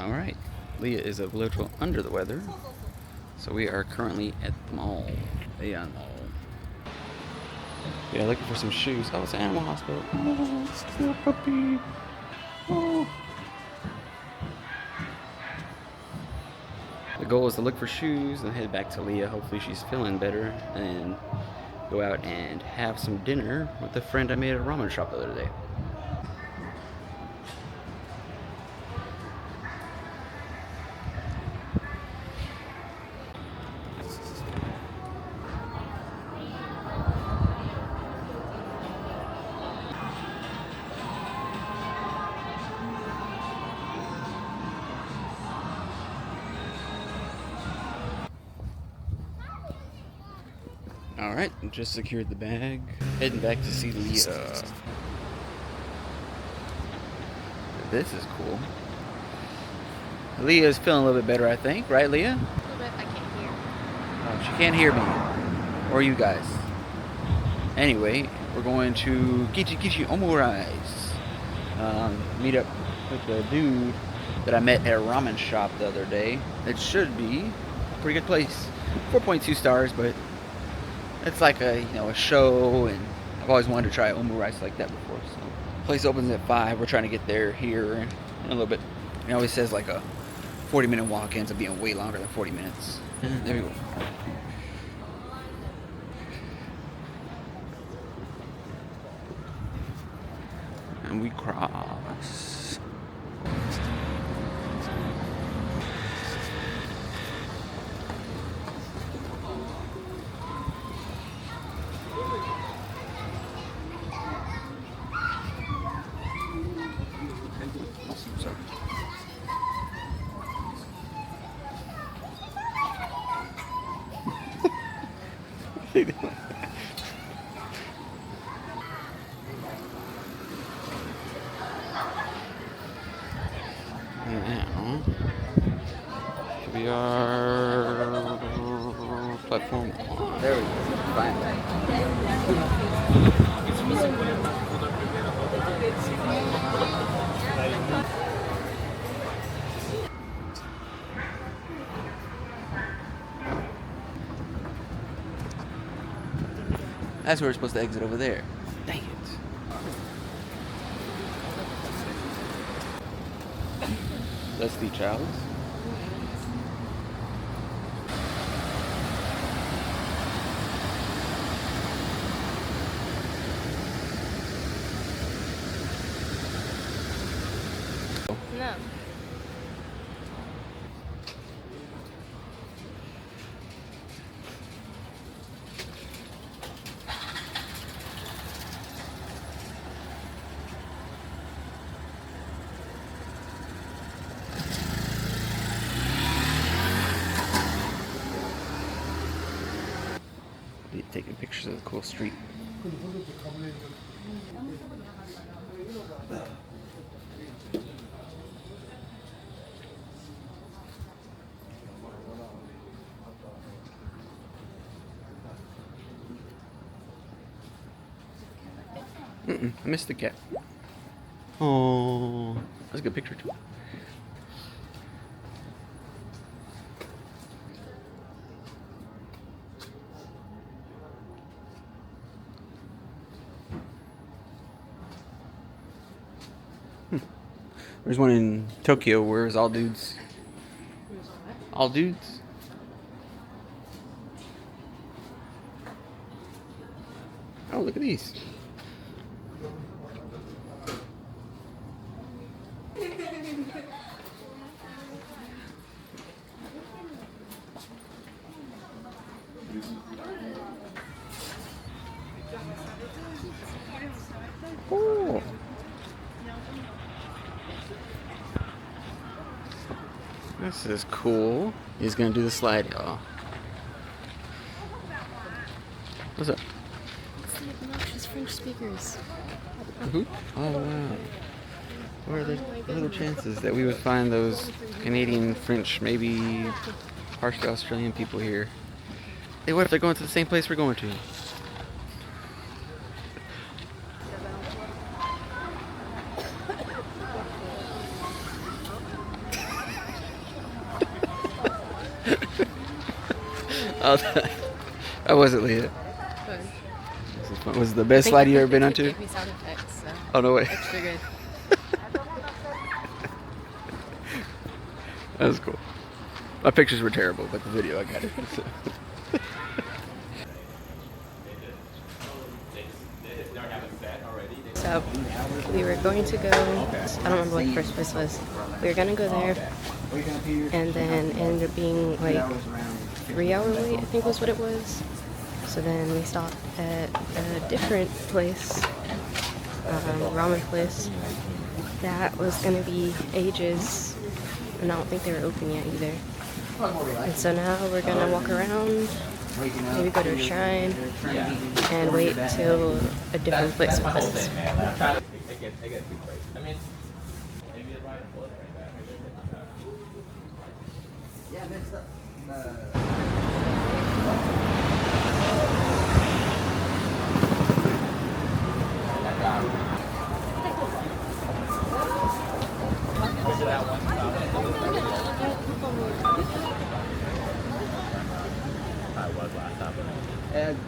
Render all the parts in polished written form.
Alright, Leah is a little under the weather, so we are currently at the mall. Yeah, looking for some shoes. Oh, it's an animal hospital. Oh, it's a little puppy. Oh. The goal is to look for shoes and head back to Leah. Hopefully she's feeling better, and go out and have some dinner with a friend I made at a ramen shop the other day. Alright, just secured the bag. Heading back to see Leah. This is cool. Leah's feeling a little bit better, I think. Right, Leah? A little bit. I can't hear. Oh, she can't hear me. Or you guys. Anyway, we're going to Kichi Omurice. Meet up with the dude that I met at a ramen shop the other day. It should be a pretty good place. 4.2 stars, but it's like a show, and I've always wanted to try omurice like that before. So, place opens at 5. We're trying to get there here in a little bit. It always says like a 40-minute walk ends up being way longer than 40 minutes. There we go. And we cross. Now, we are platform one. There we go. Finally. That's where we're supposed to exit, over there. Dang it. That's the Childs. No. Taking pictures of the cool street. I missed the cat. Oh, that's a good picture too. There's one in Tokyo where it's all dudes. All dudes. Oh, look at these. Oh. This is cool. He's gonna do the slide, y'all. What's up? It's the obnoxious French speakers. Who? Oh wow. What are the chances that we would find those Canadian, French, maybe partially Australian people here? Hey, what if they're going to the same place we're going to? Oh, that wasn't Leah. Good. Was it the best slide you ever been They onto? gave me sound effects, so Oh, no way. extra good. That was cool. My pictures were terrible, but the video, I got it. So. So we were going to go, I don't remember what the first place was. We were gonna go there, and then it ended up being like 3 hour wait, I think was what it was. So then we stopped at a different place, ramen place, that was gonna be ages, and I don't think they were open yet either. And so now we're gonna walk around, maybe go to a shrine, and wait till a different place opens.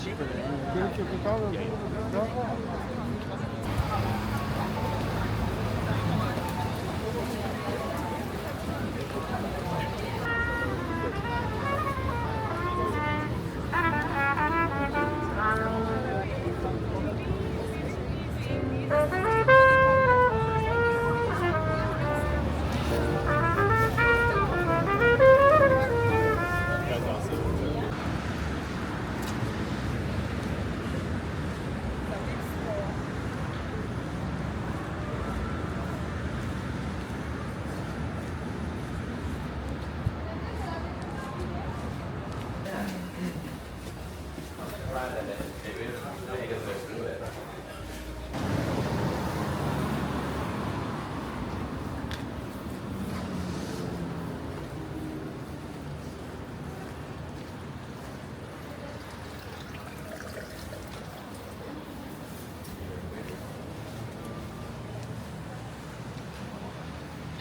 Cheaper than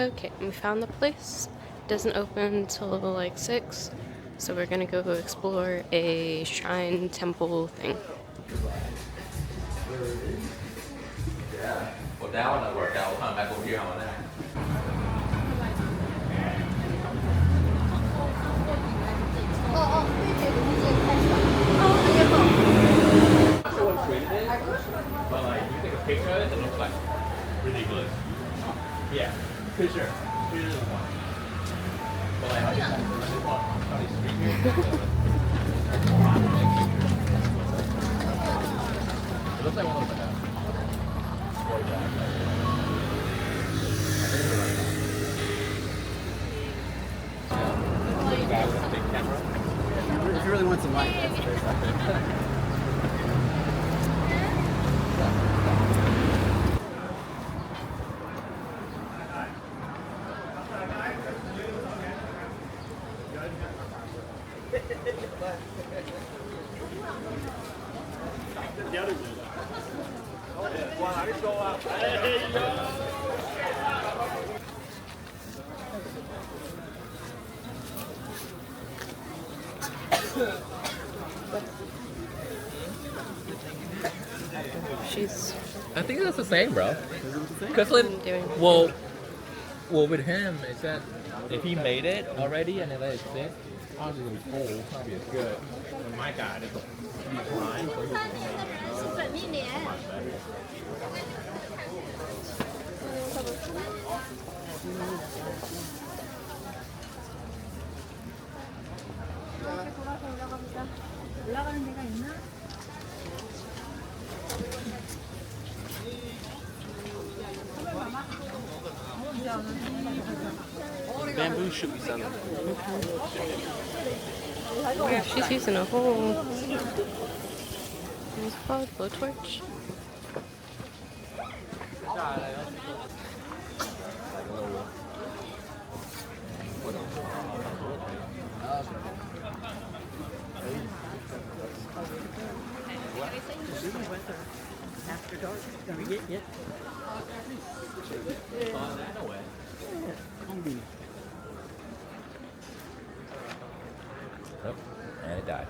Okay, we found the place. Doesn't open until like 6, so we're gonna go explore a shrine temple thing. But like you take a picture of it, it looks like ridiculous. Yeah, for sure. Here's the one. But like I just want probably street here. It looks like one of those If you really want some light, that's the best right there. She's I think that's the same, bro. Because doing. well, with him, it's that if he made it already and then let it sit, obviously it's gonna be full. It's not gonna be as good. With my guy, it's a line. Bamboo should be selling. Yeah, she's using a whole. What's it called? Blowtorch? After dark, gonna get you. Yep. And it died.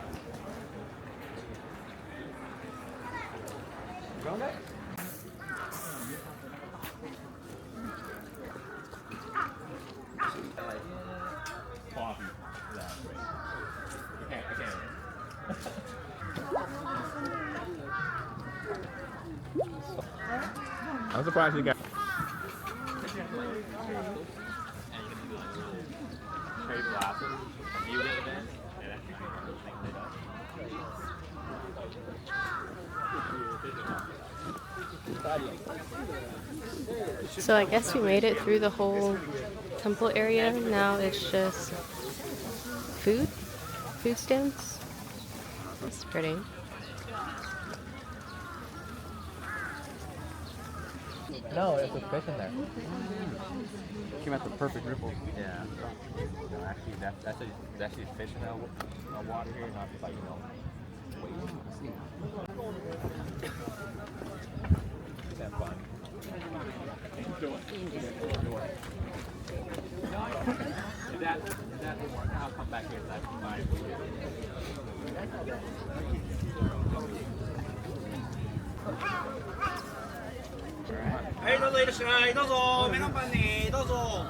Coffee. I can't. I'm surprised you got. Trade blossom. You get it, man. So I guess we made it through the whole temple area. Now it's just food stands. It's pretty. No, there's a fish in there. Came out the perfect ripple. Yeah. No, actually, that's actually fish in the water here, not just like, Have fun. Enjoy. If that doesn't work, I'll come back here. That's fine. はい、どうぞいらっしゃい。どうぞ、メロンパンに、どうぞ。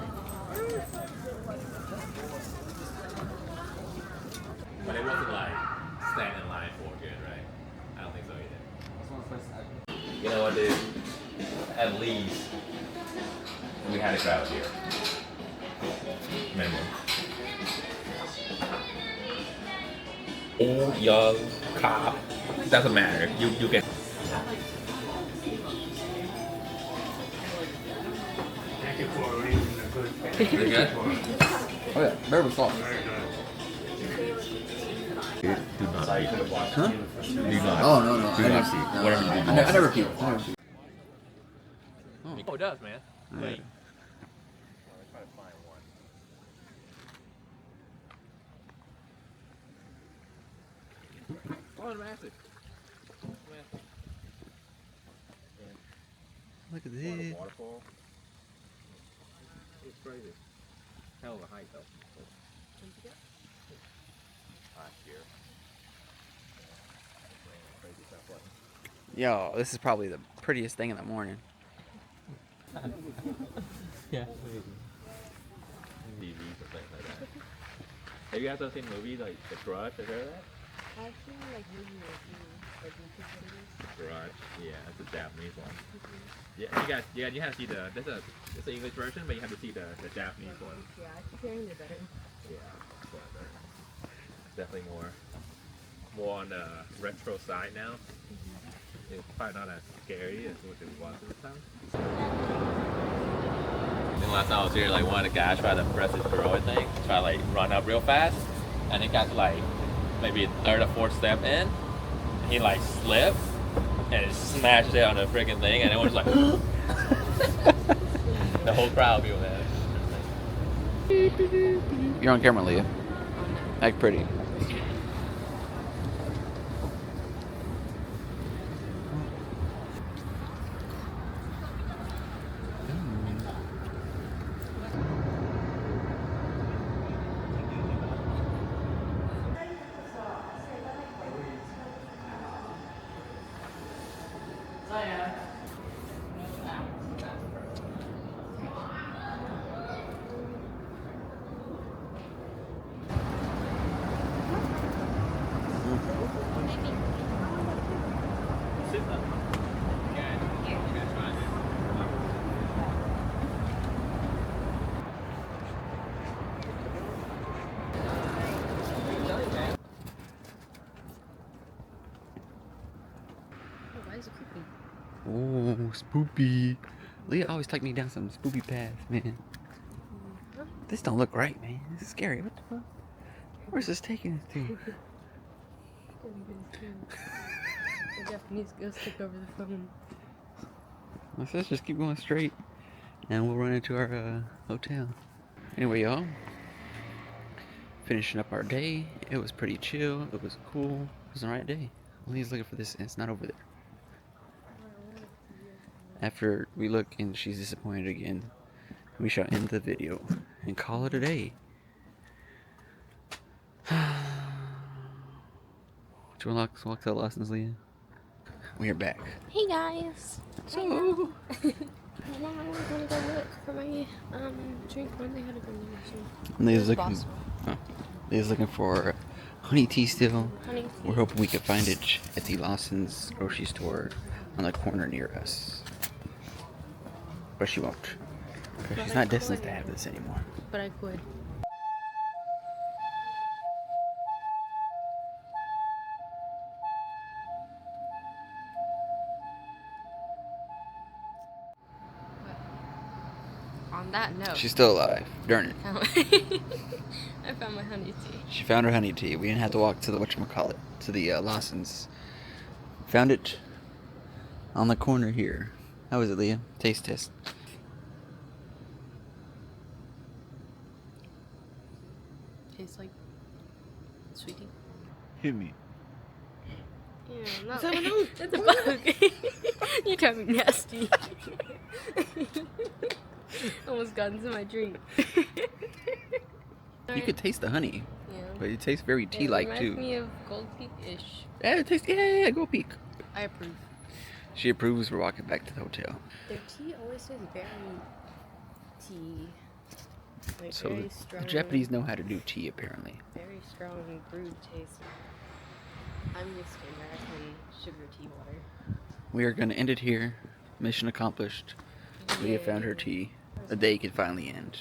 But it wasn't like stand in line for good, right? I don't think so either. You know what, dude? At least we had a crowd here. Minimum. Old, young, cop, doesn't matter. You get. Thank you for arranging a good Is it good? Oh yeah, very soft. Do not. Huh? Do not. Oh no no. Do I not never see. No, Whatever no, you no. do. I never keep. Oh, it does, man. Right. Oh, massive. Look at this. Waterfall. It's crazy. Hell of a hike, though. Last year. Crazy stuff. Yo, this is probably the prettiest thing in the morning. Yeah. TVs and things like that. Have you guys ever seen movies like The Grudge? Have you heard of that? I've seen like maybe like YouTube videos. Grudge. Yeah, that's a Japanese one. Yeah, you have to see it's an English version, but you have to see the Japanese one. Yeah, I keep hearing they're better. Yeah, definitely more on the retro side now. It's probably not as scary as what it was at the time. Then last time I was here, like one of the guys tried to press his heroic thing, try to like run up real fast, and he got to like maybe third or fourth step in, and he like slipped and smashed it on the freaking thing, and everyone's like, the whole crowd people, man. You're on camera, Leah. Act pretty. Why is it creepy? Oh, spoopy. Leah always take me down some spoopy paths, man. This don't look right, man. This is scary. What the fuck? Where's this taking us to? The Japanese ghost took over the phone. Let's just keep going straight, and we'll run into our hotel. Anyway, y'all, finishing up our day. It was pretty chill. It was cool. It was the right day. Leah's looking for this, and it's not over there. After we look and she's disappointed again, we shall end the video and call it a day. Do you want to walk to the lessons, Leah? We are back. Hey guys. So, Now we're gonna go look for my drink. When they had a combination. Leah's looking for honey tea still. Honey tea. We're hoping we can find it at the Lawson's grocery store on the corner near us. But she won't. Because she's not destined to have this anymore. But I could. On that note, She's still alive. Darn it. I found my honey tea. She found her honey tea. We didn't have to walk to the whatchamacallit, to the Lawson's. Found it on the corner here. How is it, Leah? Taste test. Tastes like sweetie. Hit me. Yeah, no. Is that a note? It's a bug. You trying to be nasty. Almost got into my drink. You could taste the honey, Yeah. but it tastes very tea-like It too. reminds me of Gold Peak-ish. Yeah, it tastes. Yeah, go peek. I approve. She approves. We're walking back to the hotel. Their tea always tastes very tea. Like So very the strong. Japanese know how to do tea, apparently. Very strong brewed taste. I'm used to American sugar tea water. We are gonna end it here. Mission accomplished. Leah found her tea. The day could finally end.